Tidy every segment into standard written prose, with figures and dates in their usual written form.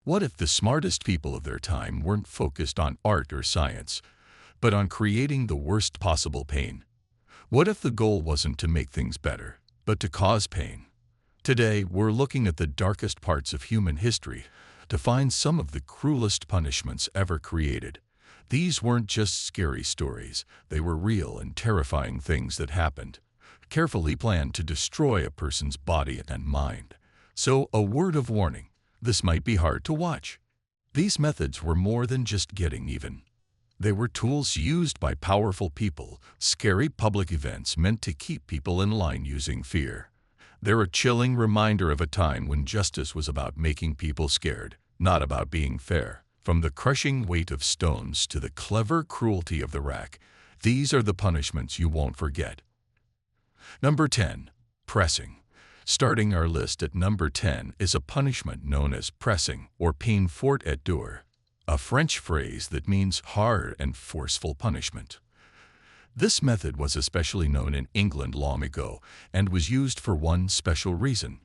What if the smartest people of their time weren't focused on art or science, but on creating the worst possible pain? What if the goal wasn't to make things better, but to cause pain? Today, we're looking at the darkest parts of human history to find some of the cruelest punishments ever created. These weren't just scary stories, they were real and terrifying things that happened, carefully planned to destroy a person's body and mind. So, a word of warning, this might be hard to watch. These methods were more than just getting even. They were tools used by powerful people, scary public events meant to keep people in line using fear. They're a chilling reminder of a time when justice was about making people scared, not about being fair. From the crushing weight of stones to the clever cruelty of the rack, these are the punishments you won't forget. Number 10. Pressing. Starting our list at number 10 is a punishment known as pressing or peine forte et dure, a French phrase that means hard and forceful punishment. This method was especially known in England long ago and was used for one special reason.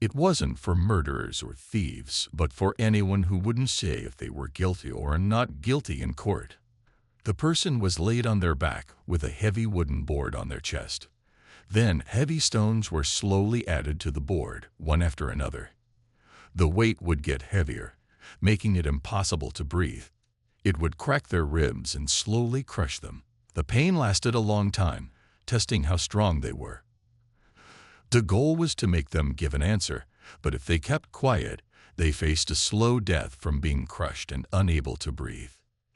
It wasn't for murderers or thieves, but for anyone who wouldn't say if they were guilty or not guilty in court. The person was laid on their back with a heavy wooden board on their chest. Then heavy stones were slowly added to the board, one after another. The weight would get heavier, making it impossible to breathe. It would crack their ribs and slowly crush them. The pain lasted a long time, testing how strong they were. The goal was to make them give an answer, but if they kept quiet, they faced a slow death from being crushed and unable to breathe.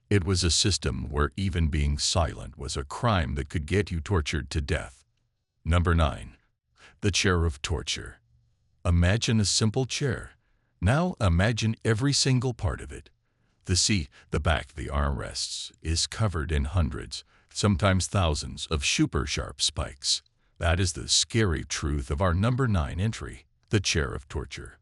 It was a system where even being silent was a crime that could get you tortured to death. Number 9. The chair of torture. Imagine a simple chair. Now imagine every single part of it. The seat, the back, the armrests, is covered in hundreds, sometimes thousands, of super sharp spikes. That is the scary truth of our number 9 entry, the chair of torture.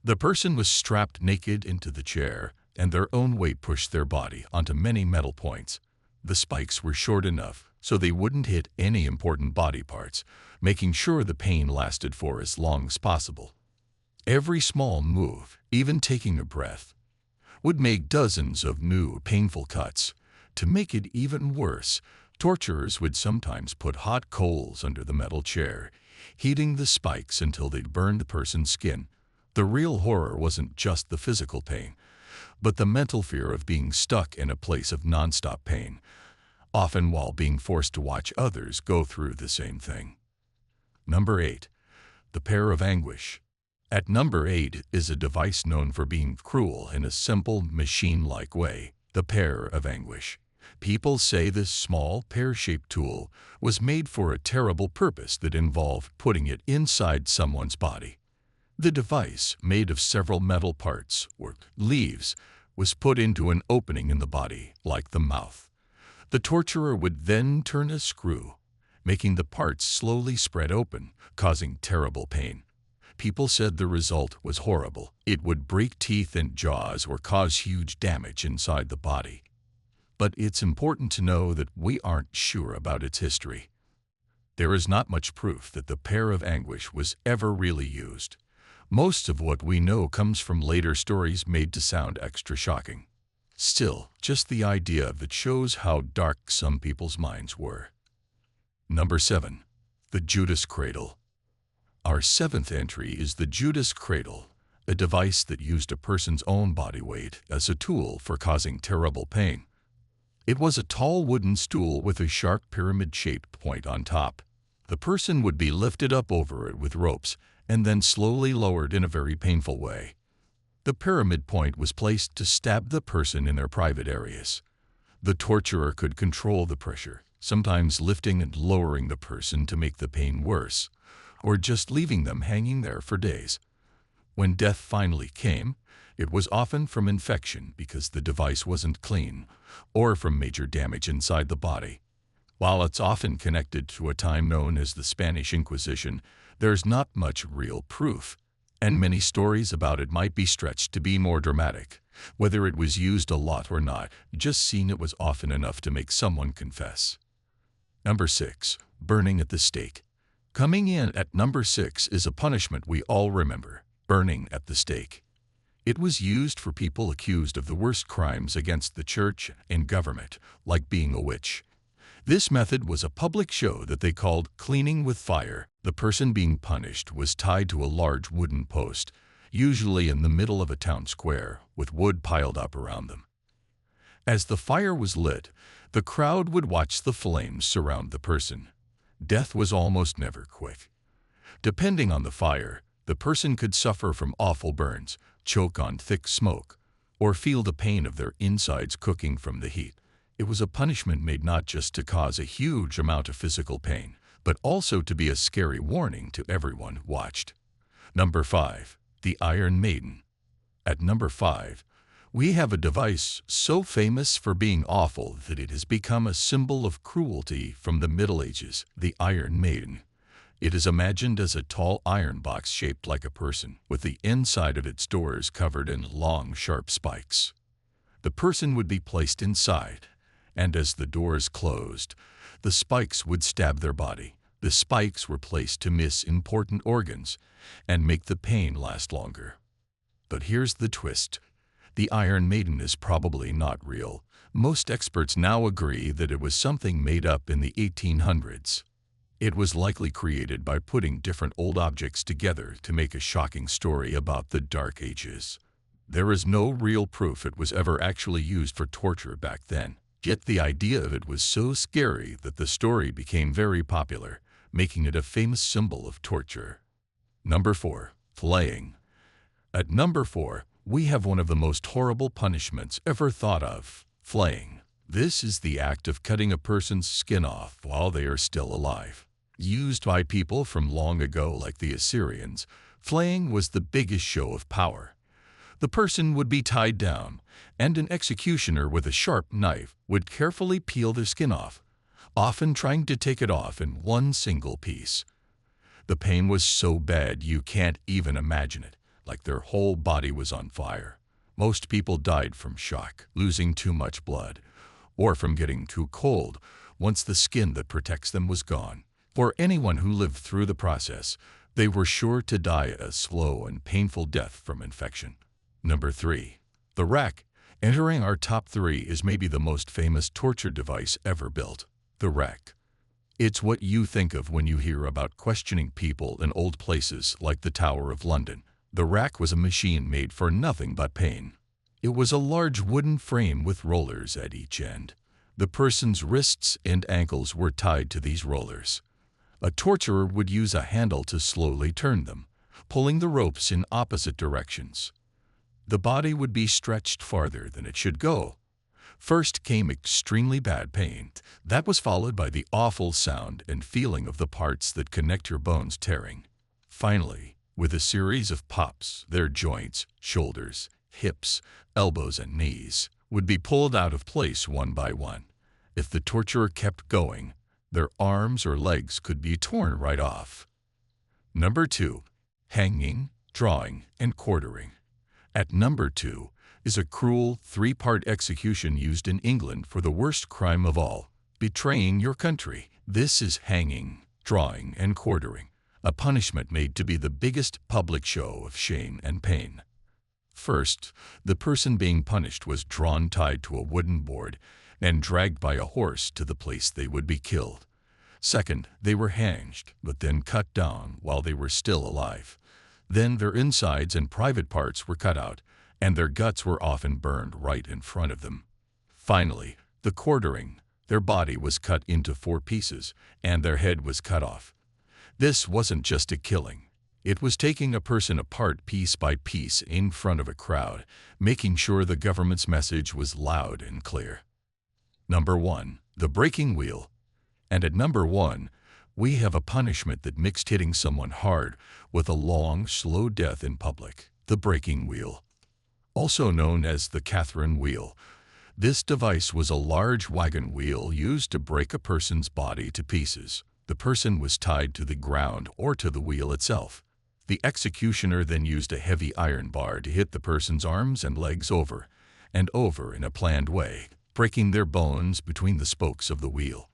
The person was strapped naked into the chair, and their own weight pushed their body onto many metal points. The spikes were short enough so they wouldn't hit any important body parts, making sure the pain lasted for as long as possible. Every small move, even taking a breath, would make dozens of new, painful cuts. To make it even worse, torturers would sometimes put hot coals under the metal chair, heating the spikes until they burned the person's skin. The real horror wasn't just the physical pain, but the mental fear of being stuck in a place of nonstop pain, often while being forced to watch others go through the same thing. Number 8. The pear of anguish. At number 8 is a device known for being cruel in a simple, machine-like way, the pear of anguish. People say this small, pear-shaped tool was made for a terrible purpose that involved putting it inside someone's body. The device, made of several metal parts, or leaves, was put into an opening in the body, like the mouth. The torturer would then turn a screw, making the parts slowly spread open, causing terrible pain. People said the result was horrible. It would break teeth and jaws or cause huge damage inside the body. But it's important to know that we aren't sure about its history. There is not much proof that the pear of anguish was ever really used. Most of what we know comes from later stories made to sound extra shocking. Still, just the idea of it shows how dark some people's minds were. Number 7. The Judas Cradle. Our 7th entry is the Judas Cradle, a device that used a person's own body weight as a tool for causing terrible pain. It was a tall wooden stool with a sharp pyramid-shaped point on top. The person would be lifted up over it with ropes and then slowly lowered in a very painful way. The pyramid point was placed to stab the person in their private areas. The torturer could control the pressure, sometimes lifting and lowering the person to make the pain worse, or just leaving them hanging there for days. When death finally came, it was often from infection because the device wasn't clean, or from major damage inside the body. While it's often connected to a time known as the Spanish Inquisition, there's not much real proof, and many stories about it might be stretched to be more dramatic. Whether it was used a lot or not, just seeing it was often enough to make someone confess. Number 6. Burning at the stake. Coming in at number 6 is a punishment we all remember, burning at the stake. It was used for people accused of the worst crimes against the church and government, like being a witch. This method was a public show that they called cleaning with fire. The person being punished was tied to a large wooden post, usually in the middle of a town square, with wood piled up around them. As the fire was lit, the crowd would watch the flames surround the person. Death was almost never quick. Depending on the fire, the person could suffer from awful burns, choke on thick smoke, or feel the pain of their insides cooking from the heat. It was a punishment made not just to cause a huge amount of physical pain, but also to be a scary warning to everyone who watched. Number 5. The Iron Maiden. At number 5, we have a device so famous for being awful that it has become a symbol of cruelty from the Middle Ages, the Iron Maiden. It is imagined as a tall iron box shaped like a person, with the inside of its doors covered in long, sharp spikes. The person would be placed inside, and as the doors closed, the spikes would stab their body. The spikes were placed to miss important organs and make the pain last longer. But here's the twist. The Iron Maiden is probably not real. Most experts now agree that it was something made up in the 1800s. It was likely created by putting different old objects together to make a shocking story about the Dark Ages. There is no real proof it was ever actually used for torture back then. Yet the idea of it was so scary that the story became very popular, making it a famous symbol of torture. Number 4. Flaying. At number 4, we have one of the most horrible punishments ever thought of, flaying. This is the act of cutting a person's skin off while they are still alive. Used by people from long ago like the Assyrians, flaying was the biggest show of power. The person would be tied down, and an executioner with a sharp knife would carefully peel their skin off, often trying to take it off in one single piece. The pain was so bad you can't even imagine it, like their whole body was on fire. Most people died from shock, losing too much blood, or from getting too cold once the skin that protects them was gone. For anyone who lived through the process, they were sure to die a slow and painful death from infection. Number 3. The rack. Entering our top 3 is maybe the most famous torture device ever built. The rack. It's what you think of when you hear about questioning people in old places like the Tower of London. The rack was a machine made for nothing but pain. It was a large wooden frame with rollers at each end. The person's wrists and ankles were tied to these rollers. A torturer would use a handle to slowly turn them, pulling the ropes in opposite directions. The body would be stretched farther than it should go. First came extremely bad pain. That was followed by the awful sound and feeling of the parts that connect your bones tearing. Finally, with a series of pops, their joints, shoulders, hips, elbows, and knees would be pulled out of place one by one. If the torturer kept going, their arms or legs could be torn right off. Number 2. Hanging, drawing, and quartering. At number 2 is a cruel 3-part execution used in England for the worst crime of all, betraying your country. This is hanging, drawing, and quartering, a punishment made to be the biggest public show of shame and pain. First, the person being punished was drawn tied to a wooden board and dragged by a horse to the place they would be killed. Second, they were hanged, but then cut down while they were still alive. Then their insides and private parts were cut out, and their guts were often burned right in front of them. Finally, the quartering. Their body was cut into 4 pieces, and their head was cut off. This wasn't just a killing. It was taking a person apart piece by piece in front of a crowd, making sure the government's message was loud and clear. Number 1. The breaking wheel. And at number 1, we have a punishment that mixed hitting someone hard with a long, slow death in public. The breaking wheel. Also known as the Catherine wheel. This device was a large wagon wheel used to break a person's body to pieces. The person was tied to the ground or to the wheel itself. The executioner then used a heavy iron bar to hit the person's arms and legs over and over in a planned way, breaking their bones between the spokes of the wheel.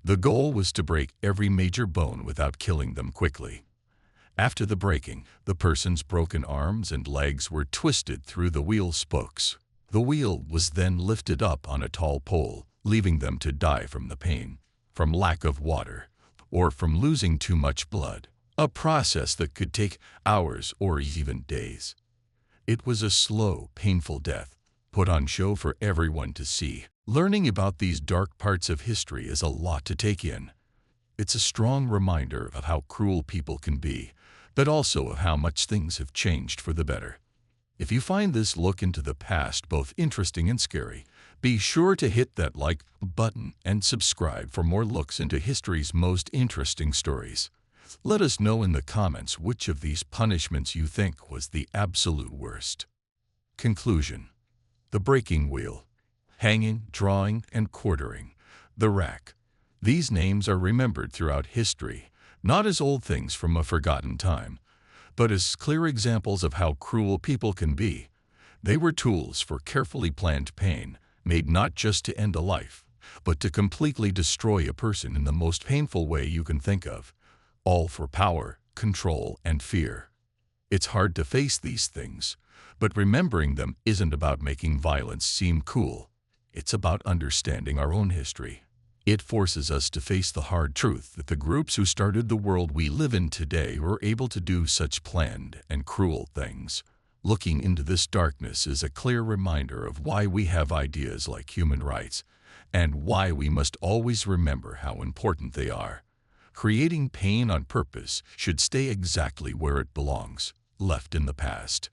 The goal was to break every major bone without killing them quickly. After the breaking, the person's broken arms and legs were twisted through the wheel spokes. The wheel was then lifted up on a tall pole, leaving them to die from the pain, from lack of water, or from losing too much blood, a process that could take hours or even days. It was a slow, painful death, put on show for everyone to see. Learning about these dark parts of history is a lot to take in. It's a strong reminder of how cruel people can be, but also of how much things have changed for the better. If you find this look into the past both interesting and scary, be sure to hit that like button and subscribe for more looks into history's most interesting stories. Let us know in the comments which of these punishments you think was the absolute worst. Conclusion: the breaking wheel, hanging, drawing, and quartering, the rack. These names are remembered throughout history, not as old things from a forgotten time, but as clear examples of how cruel people can be. They were tools for carefully planned pain, made not just to end a life, but to completely destroy a person in the most painful way you can think of, all for power, control, and fear. It's hard to face these things, but remembering them isn't about making violence seem cool. It's about understanding our own history. It forces us to face the hard truth that the groups who started the world we live in today were able to do such planned and cruel things. Looking into this darkness is a clear reminder of why we have ideas like human rights, and why we must always remember how important they are. Creating pain on purpose should stay exactly where it belongs, left in the past.